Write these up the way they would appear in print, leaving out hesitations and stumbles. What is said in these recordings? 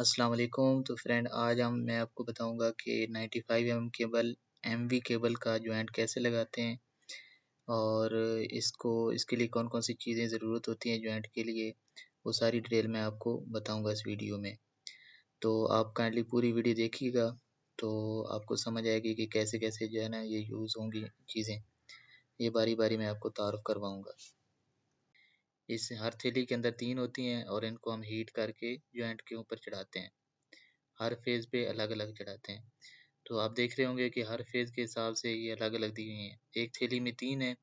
अस्सलाम वालेकुम। तो फ्रेंड आज मैं आपको बताऊंगा कि 95 mm केबल एमवी केबल का जॉइंट कैसे लगाते हैं और इसके लिए कौन कौन सी चीज़ें ज़रूरत होती हैं जॉइंट के लिए, वो सारी डिटेल मैं आपको बताऊंगा इस वीडियो में। तो आप काइंडली पूरी वीडियो देखिएगा, तो आपको समझ आएगी कि कैसे कैसे जो है ना ये यूज़ होंगी चीज़ें। ये बारी बारी मैं आपको तारुफ करवाऊँगा। इस हर थैली के अंदर 3 होती हैं और इनको हम हीट करके जॉइंट के ऊपर चढ़ाते हैं। हर फेज़ पे अलग-अलग चढ़ाते हैं। तो आप देख रहे होंगे कि हर फेज़ के हिसाब से ये अलग-अलग दी हुई हैं। एक थैली में 3 है,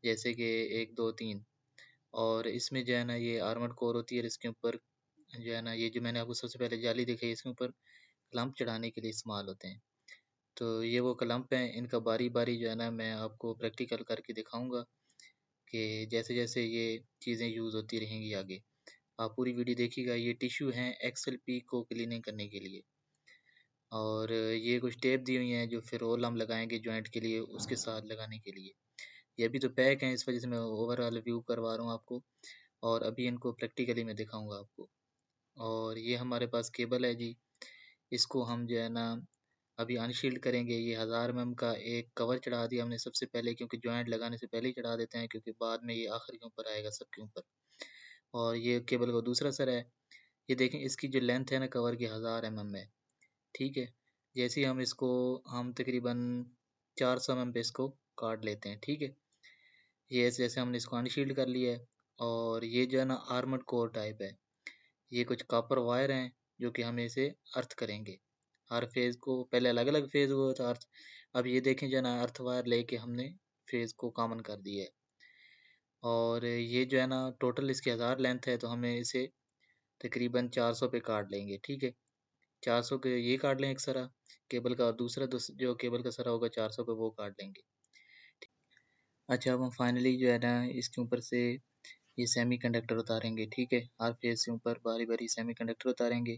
जैसे कि 1, 2, 3, और इसमें जो है ना ये आर्मर्ड कोर होती है और इसके ऊपर जो है ना ये जो मैंने आपको सबसे पहले जाली दिखाई, इसके ऊपर क्लैंप चढ़ाने के लिए इस्तेमाल होते हैं। तो ये वो क्लैंप हैं, इनका बारी-बारी जो है ना मैं आपको प्रैक्टिकल करके दिखाऊँगा कि जैसे-जैसे ये चीज़ें यूज़ होती रहेंगी आगे। आप पूरी वीडियो देखिएगा। ये टिश्यू हैं एक्सएलपी को क्लीनिंग करने के लिए, और ये कुछ टेप दी हुई हैं जो फ़िरोल हम लगाएँगे जॉइंट के लिए, उसके साथ लगाने के लिए। ये अभी तो पैक हैं, इस वज़ह से मैं ओवरऑल व्यू करवा रहा हूँ आपको, और अभी इनको प्रैक्टिकली मैं दिखाऊँगा आपको। और ये हमारे पास केबल है जी, इसको हम जो है ना अभी अनशील्ड करेंगे। ये 1000 mm का एक कवर चढ़ा दिया हमने सबसे पहले, क्योंकि जॉइंट लगाने से पहले ही चढ़ा देते हैं, क्योंकि बाद में ये आखिर के ऊपर आएगा सबके ऊपर। और ये केबल का दूसरा सर है। ये देखें, इसकी जो लेंथ है ना कवर की 1000 mm है, ठीक है। जैसे ही हम तकरीबन 400 mm पे इसको काट लेते हैं, ठीक है। ये ऐसे जैसे हमने इसको अनशील्ड कर लिया है। और ये जो है ना आर्मर्ड कोर टाइप है। ये कुछ कॉपर वायर हैं जो कि हम इसे अर्थ करेंगे। हर फेज़ को पहले अलग-अलग फेज़ हुआ था अर्थ। अब ये देखें जो है ना अर्थ वायर लेके हमने फेज़ को कॉमन कर दिया है। और ये जो है ना टोटल इसकी 1000 लेंथ है, तो हमें इसे तकरीबन 400 पे काट लेंगे, ठीक है। 400 के ये काट लें एक सिरा केबल का, और दूसरा जो केबल का सिरा होगा 400 पे वो काट लेंगे। अच्छा, अब हम फाइनली जो है ना इसके ऊपर से ये सेमीकंडक्टर उतारेंगे, ठीक है। हर फेज़ के ऊपर बारी-बारी सेमीकंडक्टर उतारेंगे।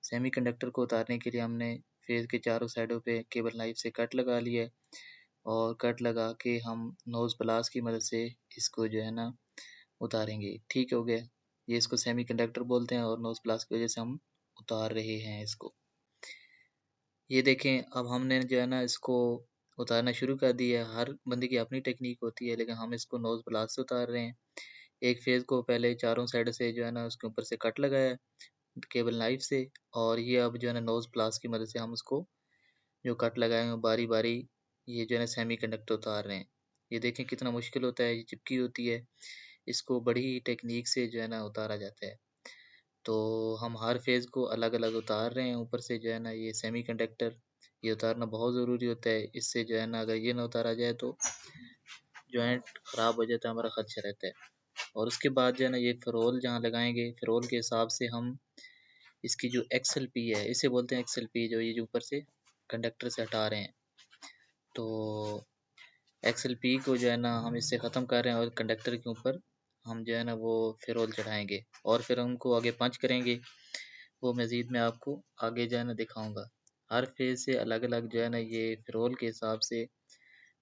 सेमीकंडक्टर को उतारने के लिए हमने फेज़ के चारों साइडों पे केबल नाइफ से कट लगा लिया है, और कट लगा के हम नोज़ प्लास की मदद से इसको जो है ना उतारेंगे, ठीक हो गया। ये इसको सेमीकंडक्टर बोलते हैं और नोज़ प्लास की वजह से हम उतार रहे हैं इसको। ये देखें, अब हमने जो है ना इसको उतारना शुरू कर दिया है। हर बंदे की अपनी टेक्नीक होती है, लेकिन हम इसको नोज़ प्लास से उतार रहे हैं। एक फेज़ को पहले चारों साइड से जो है ना उसके ऊपर से कट लगाया केबल नाइफ से, और ये अब जो है ना नोज़ प्लास की मदद से हम उसको जो कट लगाए हैं बारी-बारी ये जो है ना सेमीकंडक्टर उतार रहे हैं। ये देखें कितना मुश्किल होता है, ये चिपकी होती है, इसको बड़ी ही टेक्नीक से जो है ना उतारा जाता है। तो हम हर फेज़ को अलग-अलग उतार रहे हैं। ऊपर से जो है ना ये सेमीकंडक्टर ये उतारना बहुत ज़रूरी होता है। इससे जो है ना अगर ये ना उतारा जाए तो जॉइंट ख़राब हो जाता है, हमारा खदशा रहता है। और उसके बाद जो है ना ये फ़िरोल जहाँ लगाएँगे, फ़िरोल के हिसाब से हम इसकी जो एक्सएलपी है, इसे बोलते हैं एक्सएलपी, जो ये जो ऊपर से कंडक्टर से हटा रहे हैं। तो एक्सएलपी को जो है ना हम इससे ख़त्म कर रहे हैं, और कंडक्टर के ऊपर हम जो है ना वो फ़िरोल चढ़ाएँगे, और फिर उनको आगे पंच करेंगे। वो मज़ीद मैं आपको आगे जो है ना दिखाऊँगा। हर फेज़ से अलग-अलग जो है ना ये फ़िरोल के हिसाब से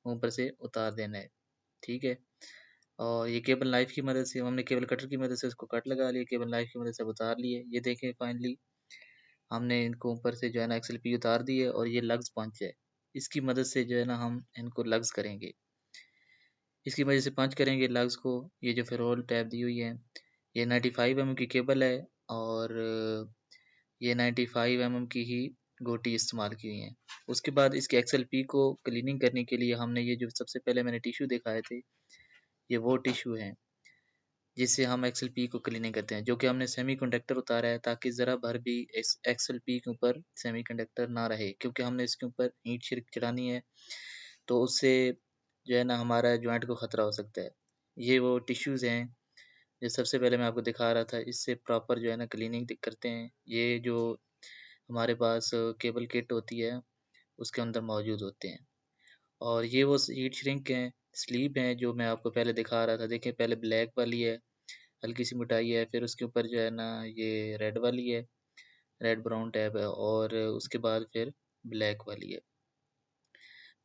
ऊपर से उतार देना है, ठीक है। और ये केबल नाइफ़ की मदद से हमने केबल कटर की मदद से उसको कट लगा लिया, केबल नाइफ़ की मदद से अब उतार लिए। ये देखें फाइनली हमने इनको ऊपर से जो है ना एक्सएलपी उतार दी है, और ये लग्स पंच है। इसकी मदद से जो है ना हम इनको लग्स करेंगे। इसकी वजह से पंच करेंगे लग्स को। ये जो फ़िरोल टैप दी हुई है, ये 95 mm की केबल है, और ये 95 mm की ही गोटी इस्तेमाल की हुई है। उसके बाद इसके एक्सएलपी को क्लीनिंग करने के लिए हमने ये जो सबसे पहले मैंने टिश्यू दिखाए थे, ये वो टिश्यू हैं जिससे हम एक्सएलपी को क्लीनिंग करते हैं, जो कि हमने सेमीकंडक्टर उतारा है ताकि ज़रा भर भी इस एक्सएलपी के ऊपर सेमीकंडक्टर ना रहे, क्योंकि हमने इसके ऊपर हीट सिंक चढ़ानी है, तो उससे जो है ना हमारा जॉइंट को ख़तरा हो सकता है। ये वो टिश्यूज़ हैं जो सबसे पहले मैं आपको दिखा रहा था, इससे प्रॉपर जो है ना क्लीनिंग करते हैं। ये जो हमारे पास केबल किट होती है उसके अंदर मौजूद होते हैं। और ये वो हीट श्रिंक हैं, स्लीव हैं जो मैं आपको पहले दिखा रहा था। देखिए पहले ब्लैक वाली है, हल्की सी मिटाई है, फिर उसके ऊपर जो है ना ये रेड वाली है, रेड ब्राउन टैब है, और उसके बाद फिर ब्लैक वाली है।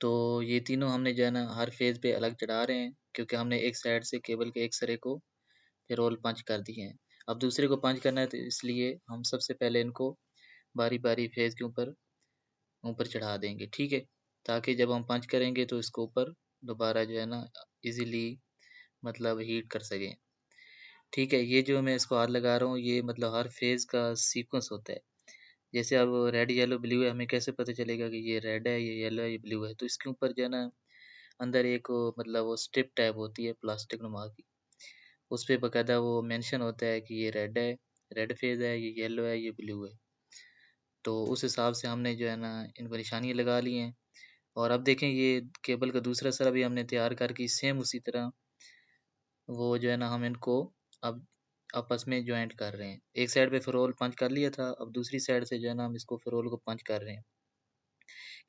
तो ये तीनों हमने जो है ना हर फेज़ पे अलग चढ़ा रहे हैं, क्योंकि हमने एक साइड से केबल के एक सिरे को फिर रोल पंच कर दिए हैं। अब दूसरे को पंच करना है, तो इसलिए हम सबसे पहले इनको बारी बारी फेज के ऊपर ऊपर चढ़ा देंगे, ठीक है, ताकि जब हम पंच करेंगे तो इसको ऊपर दोबारा जो है ना इजीली मतलब हीट कर सकें। ठीक है, ये जो मैं इसको हाथ लगा रहा हूँ ये मतलब हर फेज का सीक्वेंस होता है। जैसे अब रेड येलो ब्लू है, हमें कैसे पता चलेगा कि ये रेड है, ये येलो है, ये ब्लू है? तो इसके ऊपर जो है ना अंदर एक मतलब वो स्ट्रिप टाइप होती है प्लास्टिक नुमा की, उस पे बकायदा वो मेंशन होता है कि ये रेड फेज है, ये येलो है, ये ब्लू है। तो उस हिसाब से हमने जो है ना इनको निशानियाँ लगा ली हैं। और अब देखें ये केबल का दूसरा सिरा भी हमने तैयार करके सेम उसी तरह वो जो है ना हम इनको अब आपस में जॉइंट कर रहे हैं। एक साइड पे फरोल पंच कर लिया था, अब दूसरी साइड से जो है ना हम इसको फरोल को पंच कर रहे हैं।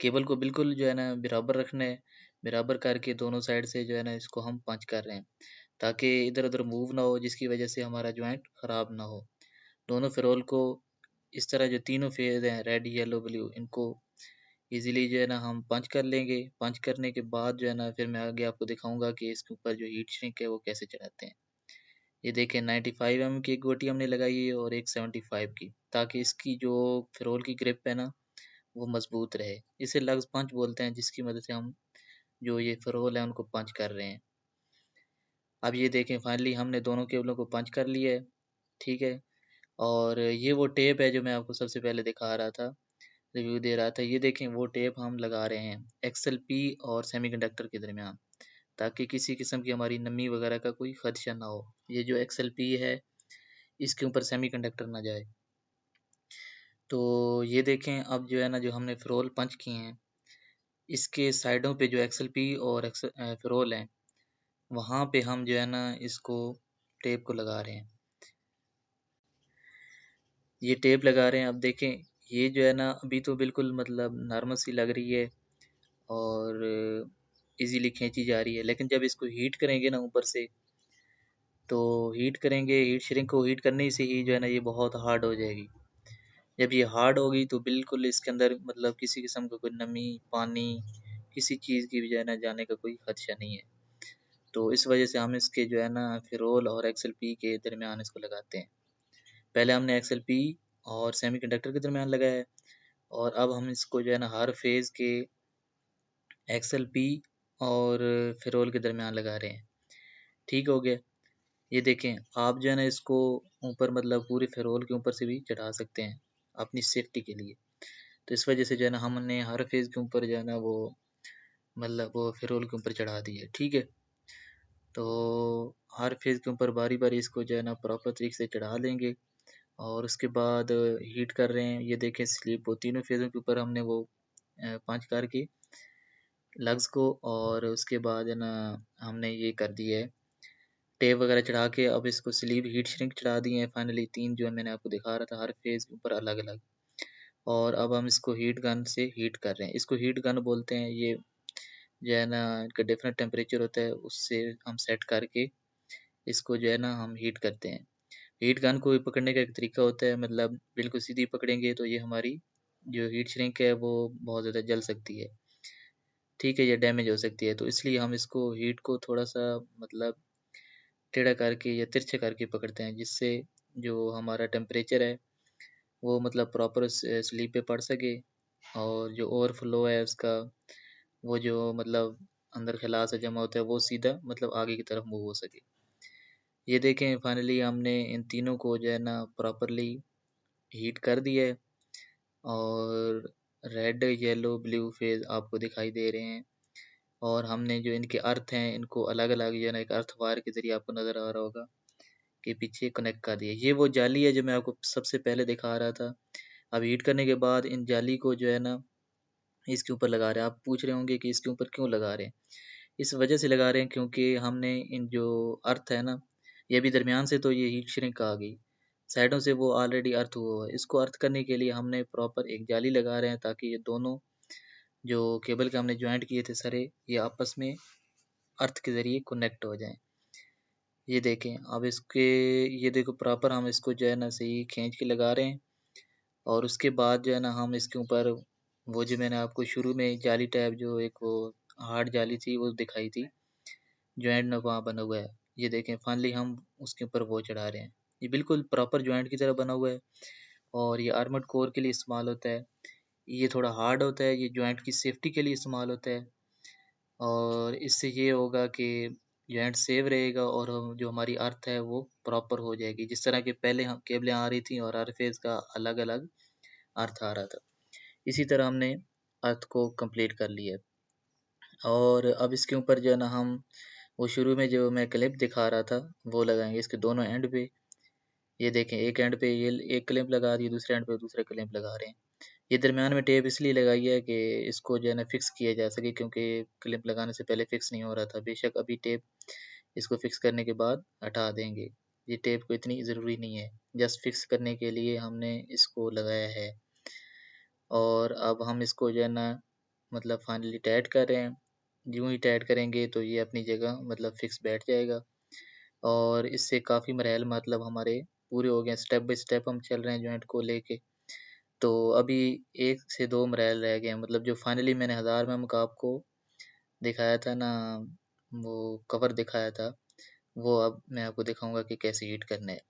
केबल को बिल्कुल जो है ना बराबर रखना है, बराबर करके दोनों साइड से जो है ना इसको हम पंच कर रहे हैं, ताकि इधर-उधर मूव ना हो जिसकी वजह से हमारा जॉइंट खराब ना हो। दोनों फरोल को इस तरह जो तीनों फेज हैं रेड, येलो, ब्लू इनको इजीली जो है ना हम पंच कर लेंगे। पंच करने के बाद जो है ना फिर मैं आगे आपको दिखाऊँगा कि इसके ऊपर जो हीट श्रिंक है वो कैसे चढ़ाते हैं। ये देखें 95 एमएम की एक गोटी हमने लगाई है और एक 75 की, ताकि इसकी जो फरोल की ग्रिप है ना वो मजबूत रहे। इसे लग्स पंच बोलते हैं, जिसकी मदद से हम जो ये फरोल है उनको पंच कर रहे हैं। अब ये देखें फाइनली हमने दोनों केबलों को पंच कर लिया है, ठीक है। और ये वो टेप है जो मैं आपको सबसे पहले दिखा रहा था, रिव्यू दे रहा था। ये देखें वो टेप हम लगा रहे हैं एक्सएलपी और सेमीकंडक्टर के दरमियान, ताकि किसी किस्म की हमारी नमी वगैरह का कोई खदशा ना हो। ये जो एक्सएलपी है इसके ऊपर सेमीकंडक्टर ना जाए। तो ये देखें अब जो है ना जो हमने फरोल पंच किए हैं इसके साइडों पे जो एक्सएलपी और फरोल हैं वहाँ पे हम जो है ना इसको टेप को लगा रहे हैं। ये टेप लगा रहे हैं, अब देखें ये जो है ना अभी तो बिल्कुल मतलब नॉर्मल सी लग रही है और इजीली खींची जा रही है, लेकिन जब इसको हीट करेंगे ना ऊपर से तो हीट करेंगे, हीट श्रिंक को हीट करने से ही जो है ना ये बहुत हार्ड हो जाएगी। जब ये हार्ड होगी तो बिल्कुल इसके अंदर मतलब किसी किस्म का कोई नमी, पानी, किसी चीज़ की भी जो है ना जाने का कोई खदशा नहीं है। तो इस वजह से हम इसके जो है ना फिरोल और एक्सएलपी के दरमियान इसको लगाते हैं। पहले हमने एक्सएलपी और सेमीकंडक्टर के दरमियान लगाया है और अब हम इसको जो है ना हर फेज़ के एक्सएलपी और फिरोल के दरमियान लगा रहे हैं। ठीक हो गया। ये देखें आप जो है ना इसको ऊपर मतलब पूरे फिरोल के ऊपर से भी चढ़ा सकते हैं अपनी सेफ्टी के लिए। तो इस वजह से जो है ना हमने हर फेज़ के ऊपर जो है ना वो मतलब वो फिरोल के ऊपर चढ़ा दी है, ठीक है। तो हर फेज़ के ऊपर बारी-बारी इसको जो है ना प्रॉपर तरीके से चढ़ा लेंगे और उसके बाद हीट कर रहे हैं। ये देखें स्लीप वो तीनों फेज़ों के ऊपर हमने वो पंच करके लग्स को और उसके बाद है ना हमने ये कर दिया है टेप वगैरह चढ़ा के अब इसको स्लीप हीट श्रिंक चढ़ा दिए हैं फाइनली 3 जो है मैंने आपको दिखा रहा था हर फेज़ के ऊपर अलग-अलग। और अब हम इसको हीट गन से हीट कर रहे हैं। इसको हीट गन बोलते हैं। ये जो है ना इनका डिफरेंट टेम्परेचर होता है उससे हम सेट करके इसको जो है ना हम हीट करते हैं। हीट गन को भी पकड़ने का एक तरीका होता है, मतलब बिल्कुल सीधी पकड़ेंगे तो ये हमारी जो हीट श्रिंक है वो बहुत ज़्यादा जल सकती है, ठीक है, या डैमेज हो सकती है। तो इसलिए हम इसको हीट को थोड़ा-सा मतलब टेढ़ा करके या तिरछे करके पकड़ते हैं, जिससे जो हमारा टेम्परेचर है वो मतलब प्रॉपर स्लीप पे पड़ सके और जो ओवरफ्लो है उसका वो जो मतलब अंदर खिला से जमा होता है वो सीधा मतलब आगे की तरफ मूव हो सके। ये देखें फाइनली हमने इन तीनों को जो है ना प्रॉपरली हीट कर दिया है और रेड, येलो, ब्लू फेज आपको दिखाई दे रहे हैं और हमने जो इनके अर्थ हैं इनको अलग-अलग जो है ना एक अर्थ वायर के ज़रिए आपको नज़र आ रहा होगा कि पीछे कनेक्ट कर दिया। ये वो जाली है जो मैं आपको सबसे पहले दिखा रहा था। अब हीट करने के बाद इन जाली को जो है ना इसके ऊपर लगा रहे हैं। आप पूछ रहे होंगे कि इसके ऊपर क्यों लगा रहे हैं? इस वजह से लगा रहे हैं क्योंकि हमने इन जो अर्थ है ना, ये अभी दरमियान से तो ये हीट श्रिंक आ गई, साइडों से वो ऑलरेडी अर्थ हुआ हुआ है। इसको अर्थ करने के लिए हमने प्रॉपर एक जाली लगा रहे हैं ताकि ये दोनों जो केबल के हमने जॉइंट किए थे सरे, ये आपस में अर्थ के ज़रिए कनेक्ट हो जाएँ। ये देखें अब इसके ये देखो प्रॉपर हम इसको जो है ना सही खींच के लगा रहे हैं और उसके बाद जो है ना हम इसके ऊपर वो जो मैंने आपको शुरू में जाली टाइप जो एक वो हार्ड जाली थी वो दिखाई थी, जॉइंट ना वहाँ बना हुआ है। ये देखें फाइनली हम उसके ऊपर वो चढ़ा रहे हैं। ये बिल्कुल प्रॉपर जॉइंट की तरह बना हुआ है और ये आर्मर्ड कोर के लिए इस्तेमाल होता है। ये थोड़ा हार्ड होता है, ये जॉइंट की सेफ्टी के लिए इस्तेमाल होता है और इससे ये होगा कि जॉइंट सेफ रहेगा और जो हमारी अर्थ है वो प्रॉपर हो जाएगी। जिस तरह के पहले हम केबलें आ रही थी और हर फेज़ का अलग-अलग अर्थ आ रहा था। इसी तरह हमने अर्थ को कंप्लीट कर लिया और अब इसके ऊपर जो है ना हम वो शुरू में जो मैं क्लिप दिखा रहा था वो लगाएँगे इसके दोनों एंड पे। ये देखें एक एंड पे ये एक क्लिप लगा दी, दूसरे एंड पे दूसरा क्लिप लगा रहे हैं। ये दरमियान में टेप इसलिए लगाई है कि इसको जो है ना फिक्स किया जा सके क्योंकि क्लिप लगाने से पहले फिक्स नहीं हो रहा था। बेशक अभी टेप इसको फिक्स करने के बाद हटा देंगे। ये टेप को इतनी ज़रूरी नहीं है, जस्ट फिक्स करने के लिए हमने इसको लगाया है। और अब हम इसको जो है ना मतलब फाइनली टाइट कर रहे हैं। यूँ ही टाइट करेंगे तो ये अपनी जगह मतलब फिक्स बैठ जाएगा और इससे काफ़ी मराइल मतलब हमारे पूरे हो गए हैं। स्टेप बाय स्टेप हम चल रहे हैं जॉइंट को लेके। तो अभी 1 से 2 मराइल रह गए हैं मतलब जो फाइनली मैंने 1000 एमएम का आपको दिखाया था ना, वो कवर दिखाया था, वो अब मैं आपको दिखाऊँगा कि कैसे हीट करना है।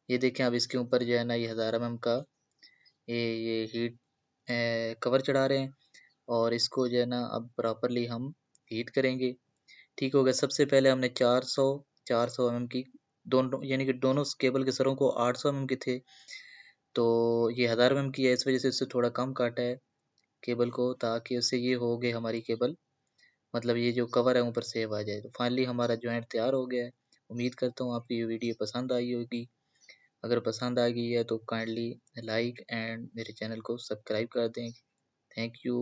ये देखें अब इसके ऊपर जो है ना ये 1000 एमएम का ये हीट कवर चढ़ा रहे हैं और इसको जो है ना अब प्रॉपर्ली हम हीट करेंगे। ठीक हो गया, सबसे पहले हमने 400 एमएम की दोनों यानी कि दोनों केबल के सरों को 800 एमएम के थे, तो ये 1000 एमएम की है इस वज़ह से उससे थोड़ा कम काटा है केबल को ताकि उससे ये हो गई हमारी केबल मतलब ये जो कवर है ऊपर सेव आ जाए। तो फाइनली हमारा जॉइंट तैयार हो गया है। उम्मीद करता हूँ आपको ये वीडियो पसंद आई होगी। अगर पसंद आ गई है तो काइंडली लाइक एंड मेरे चैनल को सब्सक्राइब कर दें। Thank you.